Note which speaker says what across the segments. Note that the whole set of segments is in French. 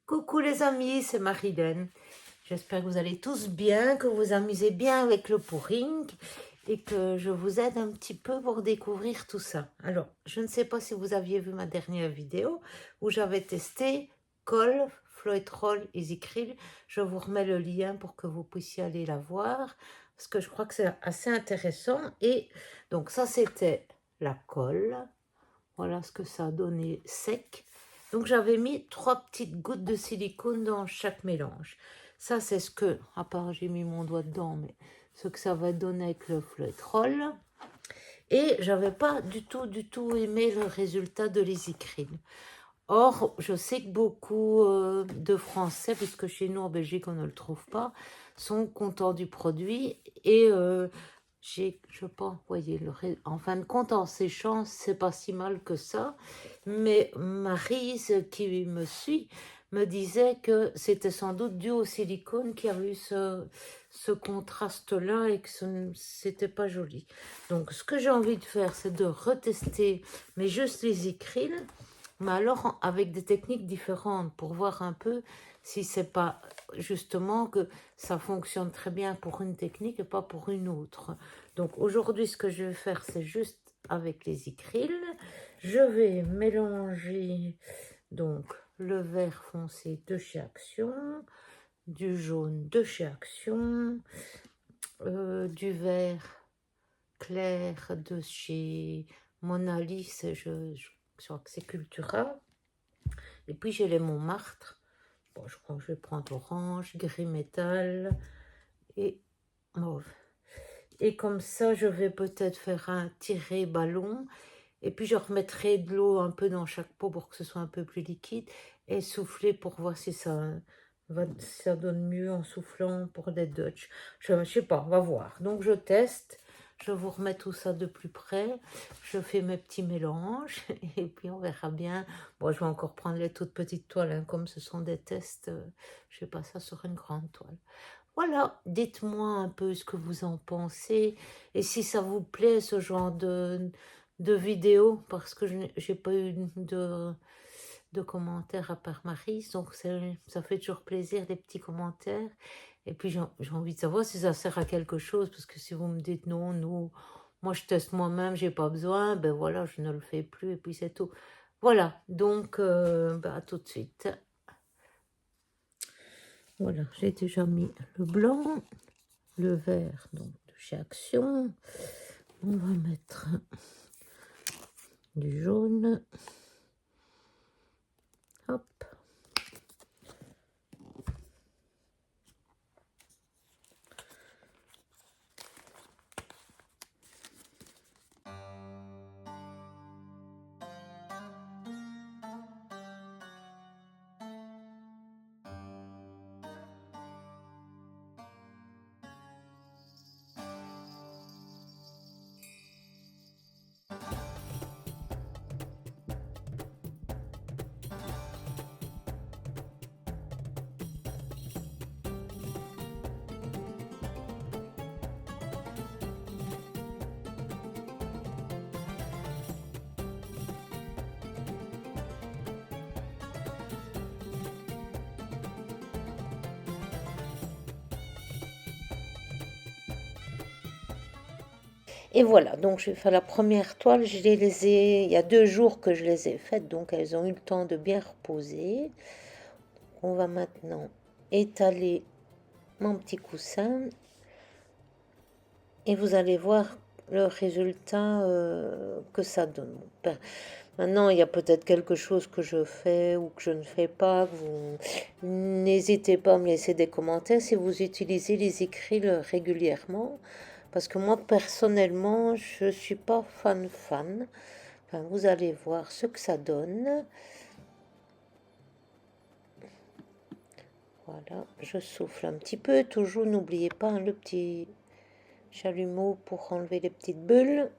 Speaker 1: Coucou les amis, c'est Marilène. J'espère que vous allez tous bien, que vous vous amusez bien avec le pouring et que je vous aide un petit peu pour découvrir tout ça. Alors, je ne sais pas si vous aviez vu ma dernière vidéo où j'avais testé Col, Floetrol, EasyCrill. Je vous remets le lien pour que vous puissiez aller la voir parce que je crois que c'est assez intéressant. Et donc ça, c'était la colle. Voilà ce que ça a donné sec. Donc j'avais mis 3 petites gouttes de silicone dans chaque mélange. Ça c'est ce que, à part j'ai mis mon doigt dedans, mais ce que ça va donner avec le Floetrol. Et j'avais pas du tout aimé le résultat de l'EasyCrill. Or, je sais que beaucoup de Français, puisque chez nous en Belgique on ne le trouve pas, sont contents du produit et je pense, voyez, en fin de compte, en séchant, c'est pas si mal que ça. Mais Maryse, qui me suit, me disait que c'était sans doute dû au silicone qui a eu ce contraste-là et que c'était pas joli. Donc, ce que j'ai envie de faire, c'est de retester, mais juste les acryles, mais alors avec des techniques différentes pour voir un peu si c'est pas justement que ça fonctionne très bien pour une technique et pas pour une autre. Donc aujourd'hui, ce que je vais faire, c'est juste avec les acryles. Je vais mélanger donc le vert foncé de chez Action, du jaune de chez Action, du vert clair de chez Mona Lisa, je crois que c'est Cultura. Et puis j'ai les Montmartre. Bon, je crois que je vais prendre orange, gris métal et mauve. Et comme ça, je vais peut-être faire un tiré ballon. Et puis je remettrai de l'eau un peu dans chaque pot pour que ce soit un peu plus liquide. Et souffler pour voir si ça donne mieux en soufflant pour des Dutch. Je ne sais pas, on va voir. Donc je teste. Je vous remets tout ça de plus près. Je fais mes petits mélanges. Et puis on verra bien. Bon, je vais encore prendre les toutes petites toiles. Hein, comme ce sont des tests, je fais pas ça sur une grande toile. Voilà, dites-moi un peu ce que vous en pensez et si ça vous plaît ce genre de vidéo, parce que je n'ai pas eu de commentaires à part Marie, donc ça fait toujours plaisir les petits commentaires. Et puis j'ai envie de savoir si ça sert à quelque chose, parce que si vous me dites non, moi je teste moi-même, j'ai pas besoin, ben voilà, je ne le fais plus et puis c'est tout. Voilà, donc à tout de suite. Voilà, j'ai déjà mis le blanc. Le vert donc de chez Action. On va mettre du jaune. Hop. Et voilà, donc je vais faire la première toile. Il y a 2 jours que je les ai faites, donc elles ont eu le temps de bien reposer. On va maintenant étaler mon petit coussin et vous allez voir le résultat que ça donne. Maintenant, il y a peut-être quelque chose que je fais ou que je ne fais pas. N'hésitez pas à me laisser des commentaires si vous utilisez les écrits régulièrement. Parce que moi, personnellement, je ne suis pas fan. Enfin, vous allez voir ce que ça donne. Voilà, je souffle un petit peu. Toujours, n'oubliez pas hein, le petit chalumeau pour enlever les petites bulles.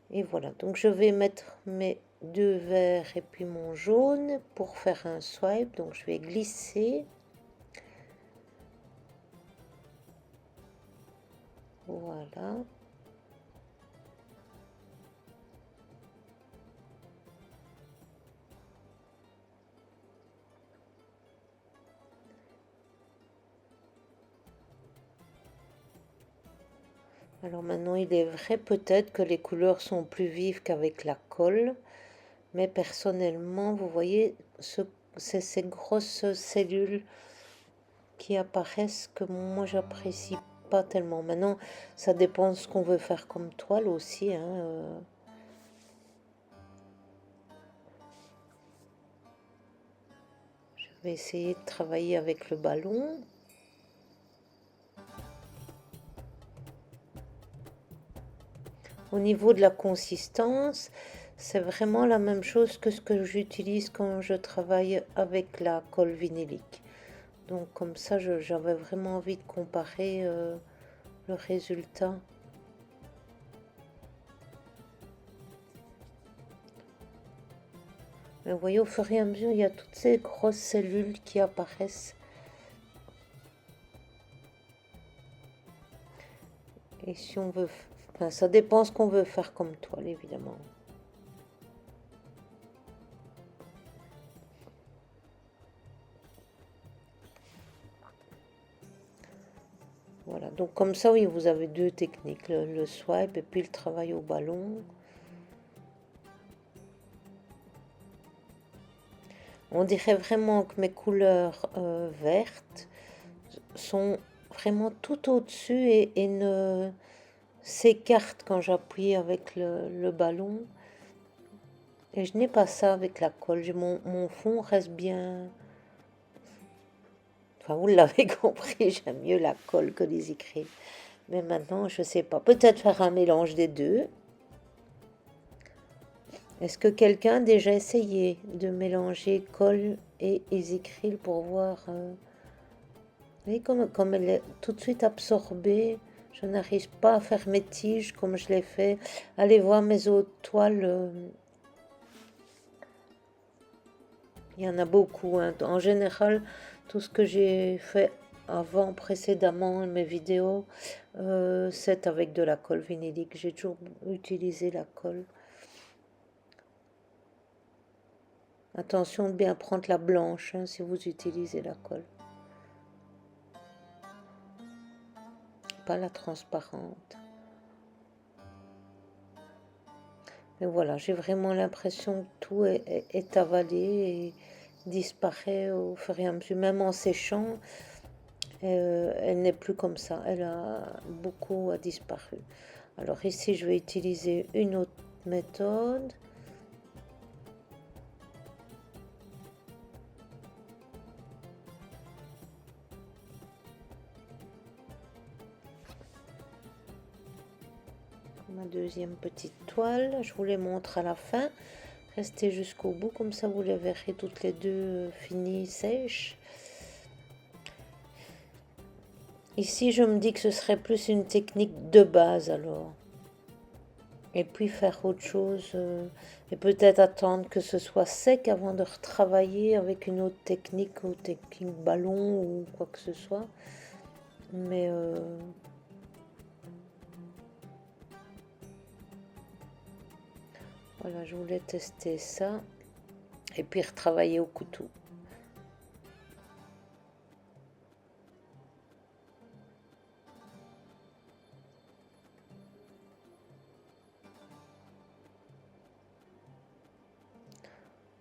Speaker 1: Et voilà, donc je vais mettre mes 2 verts et puis mon jaune pour faire un swipe. Donc je vais glisser. Voilà. Alors maintenant, il est vrai peut-être que les couleurs sont plus vives qu'avec la colle, mais personnellement, vous voyez, c'est ces grosses cellules qui apparaissent que moi j'apprécie pas tellement. Maintenant, ça dépend de ce qu'on veut faire comme toile aussi, hein. Je vais essayer de travailler avec le ballon. Au niveau de la consistance, c'est vraiment la même chose que ce que j'utilise quand je travaille avec la colle vinylique. Donc comme ça, j'avais vraiment envie de comparer le résultat. Mais vous voyez, au fur et à mesure, il y a toutes ces grosses cellules qui apparaissent. Et si on veut... Enfin, ça dépend ce qu'on veut faire comme toile, évidemment. Voilà, donc comme ça, oui, vous avez deux techniques, le swipe et puis le travail au ballon. On dirait vraiment que mes couleurs vertes sont vraiment tout au-dessus et ne s'écartent quand j'appuie avec le ballon. Et je n'ai pas ça avec la colle. Mon fond reste bien... Enfin, vous l'avez compris, j'aime mieux la colle que les écrits. Mais maintenant, je ne sais pas. Peut-être faire un mélange des deux. Est-ce que quelqu'un a déjà essayé de mélanger colle et écrits pour voir... Vous voyez, comme elle est tout de suite absorbée, je n'arrive pas à faire mes tiges comme je l'ai fait. Allez voir mes autres toiles. Il y en a beaucoup, hein. En général, tout ce que j'ai fait avant, précédemment, mes vidéos, c'est avec de la colle vinylique. J'ai toujours utilisé la colle. Attention de bien prendre la blanche, hein, si vous utilisez la colle. Pas la transparente. Mais voilà, j'ai vraiment l'impression que tout est avalé et disparaît au fur et à mesure. Même en séchant, elle n'est plus comme ça. Elle a beaucoup disparu. Alors ici, je vais utiliser une autre méthode. Ma deuxième petite toile, je vous les montre à la fin. Restez jusqu'au bout, comme ça vous les verrez toutes les deux finies, sèches. Ici, je me dis que ce serait plus une technique de base alors. Et puis faire autre chose et peut-être attendre que ce soit sec avant de retravailler avec une autre technique ou technique ballon ou quoi que ce soit. Mais voilà, je voulais tester ça et puis retravailler au couteau.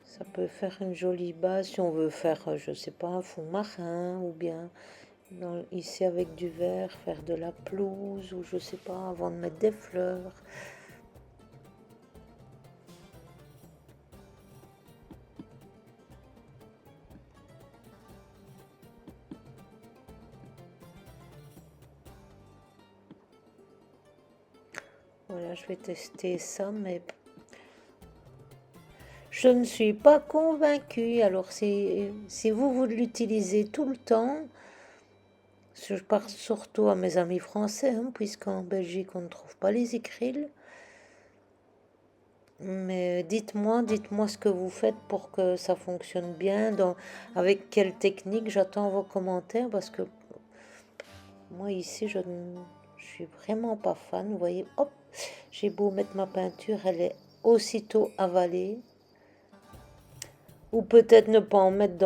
Speaker 1: Ça peut faire une jolie base si on veut faire, je sais pas, un fond marin ou bien ici avec du vert, faire de la pelouse ou je sais pas, avant de mettre des fleurs. Voilà, je vais tester ça, mais je ne suis pas convaincue. Alors, si vous l'utilisez tout le temps, je parle surtout à mes amis français, hein, puisqu'en Belgique, on ne trouve pas les acryles. Mais dites-moi ce que vous faites pour que ça fonctionne bien, avec quelle technique. J'attends vos commentaires parce que moi, ici, je suis vraiment pas fan. Vous voyez, hop, j'ai beau mettre ma peinture, elle est aussitôt avalée. Ou peut-être ne pas en mettre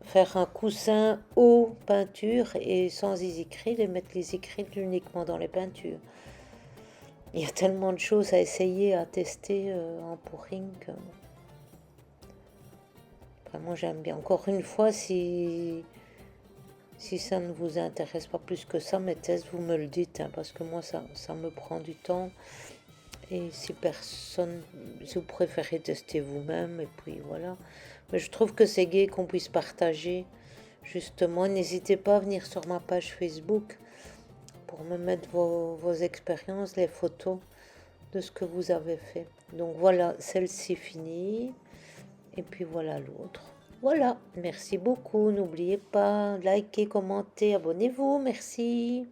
Speaker 1: faire un coussin eau peinture et sans isicryl et mettre les isicryls uniquement dans les peintures. Il y a tellement de choses à essayer, à tester en pouring que vraiment j'aime bien. Encore une fois, si ça ne vous intéresse pas plus que ça, mes tests, vous me le dites, hein, parce que moi, ça me prend du temps. Et si vous préférez tester vous-même, et puis voilà. Mais je trouve que c'est gai qu'on puisse partager. Justement, n'hésitez pas à venir sur ma page Facebook pour me mettre vos expériences, les photos de ce que vous avez fait. Donc voilà, celle-ci finie. Et puis voilà l'autre. Voilà, merci beaucoup. N'oubliez pas, likez, commentez, abonnez-vous. Merci.